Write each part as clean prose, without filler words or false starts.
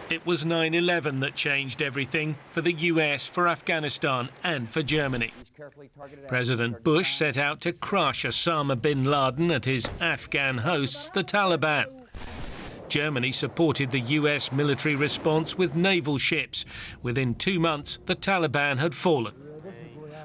It was 9/11 that changed everything for the US, for Afghanistan and for Germany. President Bush set out to crush Osama bin Laden and his Afghan hosts, the Taliban. Germany supported the US military response with naval ships. Within 2 months, the Taliban had fallen.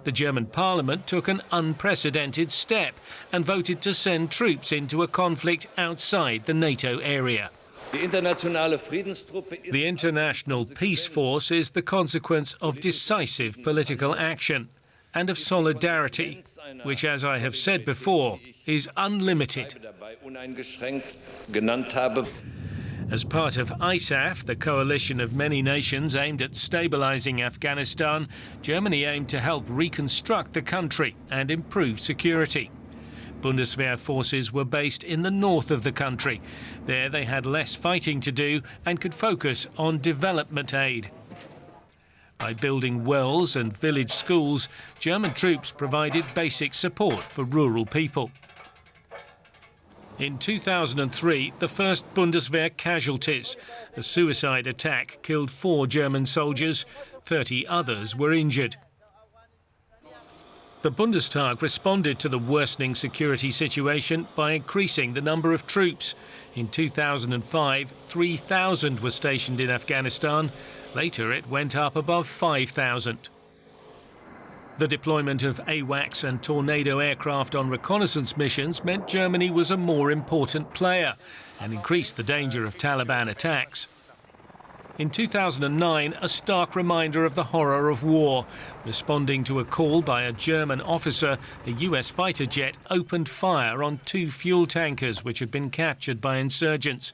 The German parliament took an unprecedented step and voted to send troops into a conflict outside the NATO area. The International Peace Force is the consequence of decisive political action and of solidarity, which, as I have said before, is unlimited. As part of ISAF, the coalition of many nations aimed at stabilizing Afghanistan, Germany aimed to help reconstruct the country and improve security. Bundeswehr forces were based in the north of the country. There they had less fighting to do and could focus on development aid. By building wells and village schools, German troops provided basic support for rural people. In 2003, the first Bundeswehr casualties. A suicide attack killed 4 German soldiers. 30 others were injured. The Bundestag responded to the worsening security situation by increasing the number of troops. In 2005, 3,000 were stationed in Afghanistan. Later, it went up above 5,000. The deployment of AWACS and Tornado aircraft on reconnaissance missions meant Germany was a more important player and increased the danger of Taliban attacks. In 2009, a stark reminder of the horror of war. Responding to a call by a German officer, a US fighter jet opened fire on 2 fuel tankers which had been captured by insurgents.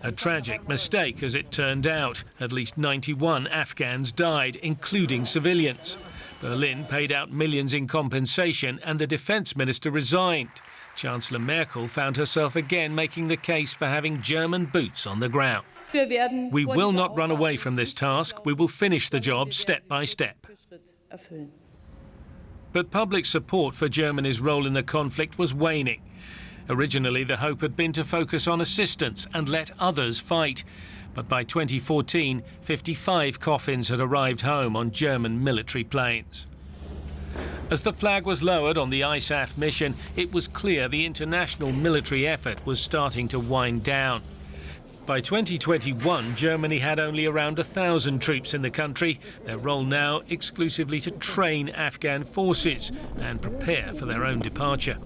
A tragic mistake, as it turned out. At least 91 Afghans died, including civilians. Berlin paid out millions in compensation and the defense minister resigned. Chancellor Merkel found herself again making the case for having German boots on the ground. We will not run away from this task. We will finish the job step by step. But public support for Germany's role in the conflict was waning. Originally, the hope had been to focus on assistance and let others fight. But by 2014, 55 coffins had arrived home on German military planes. As the flag was lowered on the ISAF mission, it was clear the international military effort was starting to wind down. By 2021, Germany had only around 1,000 troops in the country, their role now exclusively to train Afghan forces and prepare for their own departure.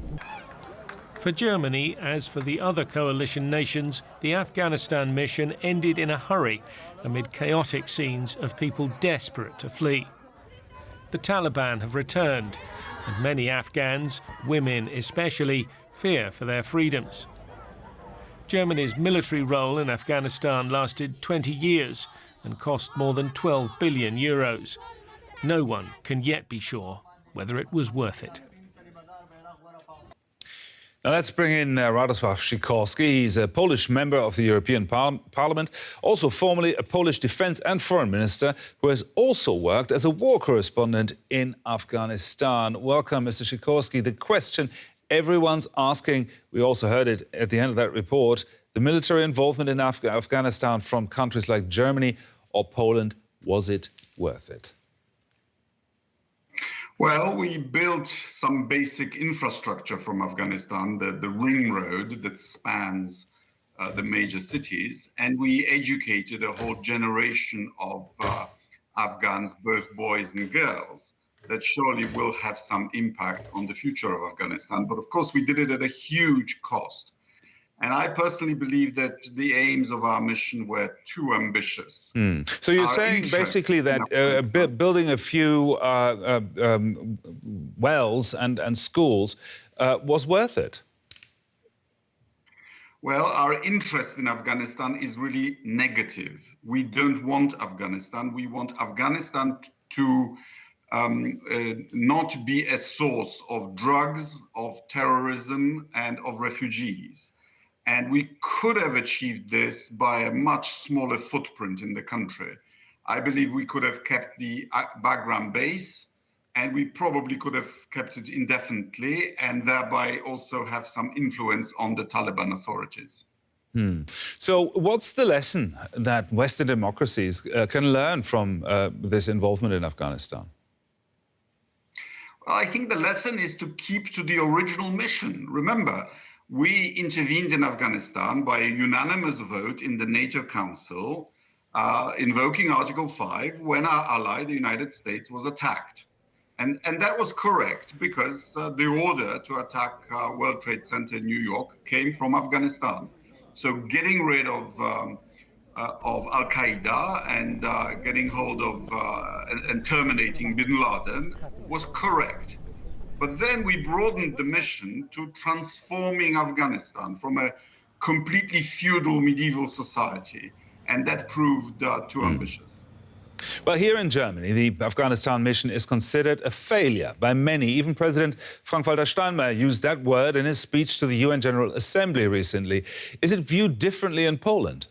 For Germany, as for the other coalition nations, the Afghanistan mission ended in a hurry amid chaotic scenes of people desperate to flee. The Taliban have returned, and many Afghans, women especially, fear for their freedoms. Germany's military role in Afghanistan lasted 20 years and cost more than 12 billion euros. No one can yet be sure whether it was worth it. Now let's bring in Radosław Sikorski. He's a Polish member of the European Parliament, also formerly a Polish defense and foreign minister, who has also worked as a war correspondent in Afghanistan. Welcome, Mr. Sikorski. The question everyone's asking, we also heard it at the end of that report, the military involvement in Afghanistan from countries like Germany or Poland, was it worth it? Well, we built some basic infrastructure from Afghanistan, the ring road that spans the major cities, and we educated a whole generation of Afghans, both boys and girls, that surely will have some impact on the future of Afghanistan. But of course, we did it at a huge cost. And I personally believe that the aims of our mission were too ambitious. So you're saying basically that building a few wells and schools was worth it? Well, our interest in Afghanistan is really negative. We don't want Afghanistan. We want Afghanistan to not be a source of drugs, of terrorism, and of refugees. And we could have achieved this by a much smaller footprint in the country. I believe we could have kept the Bagram base, and we probably could have kept it indefinitely, and thereby also have some influence on the Taliban authorities. So what's the lesson that Western democracies can learn from this involvement in Afghanistan? Well, I think the lesson is to keep to the original mission. Remember, we intervened in Afghanistan by a unanimous vote in the NATO Council, invoking Article 5 when our ally, the United States, was attacked. And that was correct because the order to attack World Trade Center in New York came from Afghanistan. So getting rid of Al-Qaeda and getting hold of and terminating bin Laden was correct. But then we broadened the mission to transforming Afghanistan from a completely feudal medieval society. And that proved too ambitious. Well, here in Germany, the Afghanistan mission is considered a failure by many. Even President Frank-Walter Steinmeier used that word in his speech to the UN General Assembly recently. Is it viewed differently in Poland?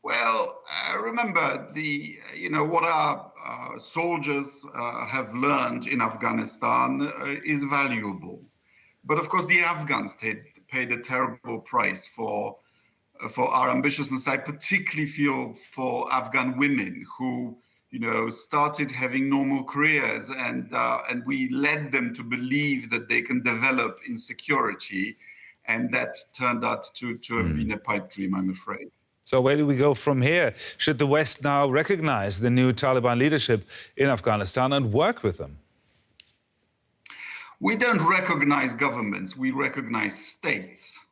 Well, remember what our soldiers have learned in Afghanistan is valuable. But of course, the Afghans paid a terrible price for our ambitiousness. I particularly feel for Afghan women who, started having normal careers, and we led them to believe that they can develop in security, and that turned out to have been a pipe dream, I'm afraid. So where do we go from here? Should the West now recognize the new Taliban leadership in Afghanistan and work with them? We don't recognize governments, we recognize states.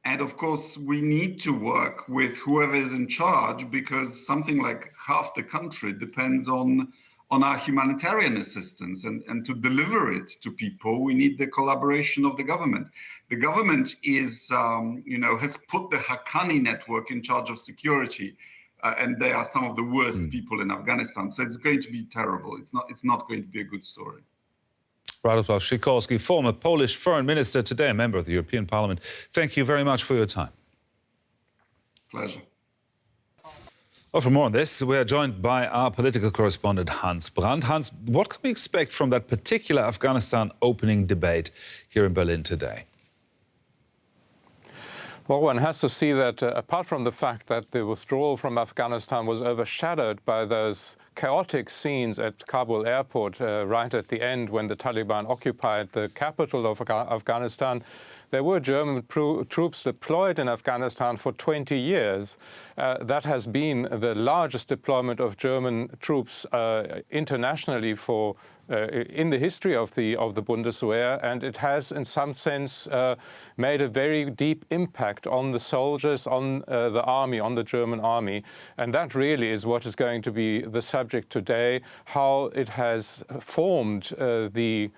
And of course, we need to work with whoever is in charge, because something like half the country depends on our humanitarian assistance. And to deliver it to people, we need the collaboration of the government. The government is, has put the Haqqani network in charge of security. And they are some of the worst people in Afghanistan. So it's going to be terrible. It's not going to be a good story. Radosław Sikorski, former Polish foreign minister, today a member of the European Parliament. Thank you very much for your time. Pleasure. Well, for more on this, we are joined by our political correspondent, Hans Brandt. Hans, what can we expect from that particular Afghanistan opening debate here in Berlin today? Well, one has to see that apart from the fact that the withdrawal from Afghanistan was overshadowed by those chaotic scenes at Kabul airport right at the end when the Taliban occupied the capital of Afghanistan, there were German troops deployed in Afghanistan for 20 years. That has been the largest deployment of German troops internationally in the history of the Bundeswehr, and it has, in some sense, made a very deep impact on the soldiers, on the army, on the German army. And that really is what is going to be the subject today, how it has formed the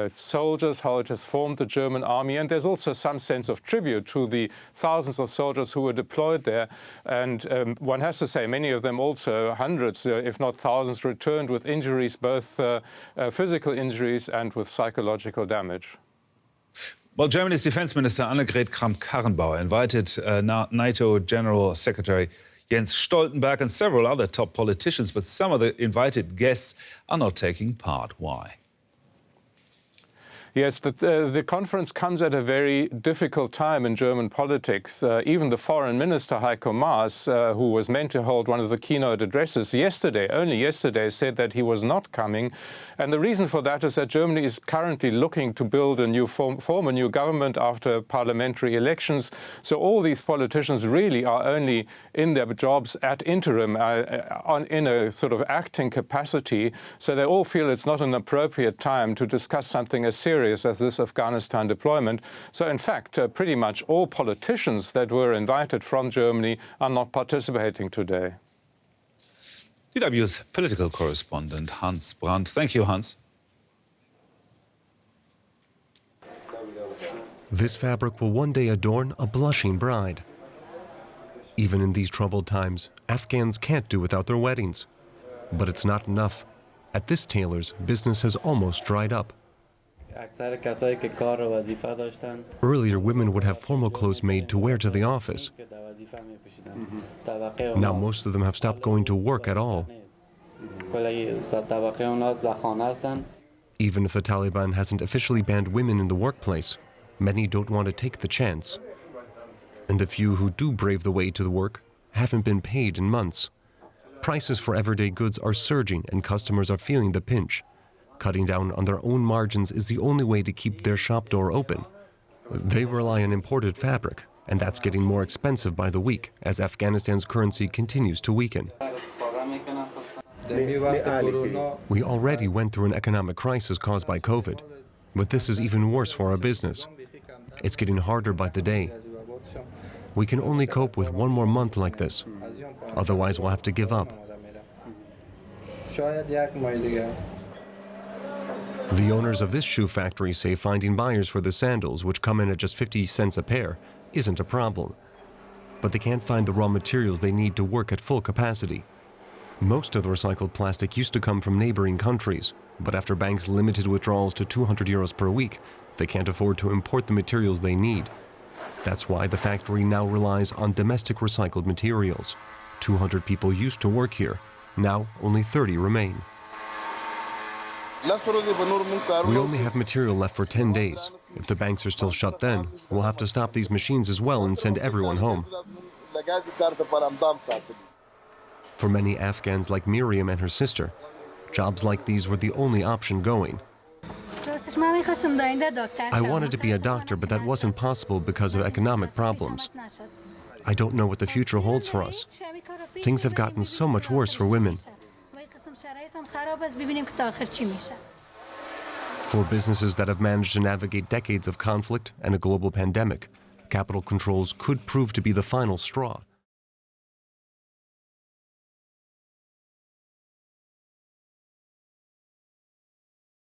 soldiers, how it has formed the German army. And there's also some sense of tribute to the thousands of soldiers who were deployed there. And one has to say many of them also, hundreds, if not thousands, returned with injuries, both physical injuries and with psychological damage. Well, Germany's Defense Minister Annegret Kramp-Karrenbauer invited NATO General Secretary Jens Stoltenberg and several other top politicians, but some of the invited guests are not taking part. Why? Yes, but the conference comes at a very difficult time in German politics. Even the foreign minister, Heiko Maas, who was meant to hold one of the keynote addresses only yesterday, said that he was not coming. And the reason for that is that Germany is currently looking to build a new form a new government after parliamentary elections. So all these politicians really are only in their jobs at interim, in a sort of acting capacity. So they all feel it's not an appropriate time to discuss something as serious as this Afghanistan deployment. So in fact, pretty much all politicians that were invited from Germany are not participating today. DW's political correspondent, Hans Brandt. Thank you, Hans. This fabric will one day adorn a blushing bride. Even in these troubled times, Afghans can't do without their weddings. But it's not enough. At this tailor's, business has almost dried up. Earlier, women would have formal clothes made to wear to the office. Now most of them have stopped going to work at all. Even if the Taliban hasn't officially banned women in the workplace, many don't want to take the chance. And the few who do brave the way to the work haven't been paid in months. Prices for everyday goods are surging and customers are feeling the pinch. Cutting down on their own margins is the only way to keep their shop door open. They rely on imported fabric, and that's getting more expensive by the week as Afghanistan's currency continues to weaken. We already went through an economic crisis caused by COVID, but this is even worse for our business. It's getting harder by the day. We can only cope with one more month like this. Otherwise, we'll have to give up. The owners of this shoe factory say finding buyers for the sandals, which come in at just 50 cents a pair, isn't a problem. But they can't find the raw materials they need to work at full capacity. Most of the recycled plastic used to come from neighboring countries, but after banks limited withdrawals to 200 euros per week, they can't afford to import the materials they need. That's why the factory now relies on domestic recycled materials. 200 people used to work here. Now only 30 remain. We only have material left for 10 days. If the banks are still shut then, we'll have to stop these machines as well and send everyone home. For many Afghans like Miriam and her sister, jobs like these were the only option going. I wanted to be a doctor, but that wasn't possible because of economic problems. I don't know what the future holds for us. Things have gotten so much worse for women. For businesses that have managed to navigate decades of conflict and a global pandemic, capital controls could prove to be the final straw.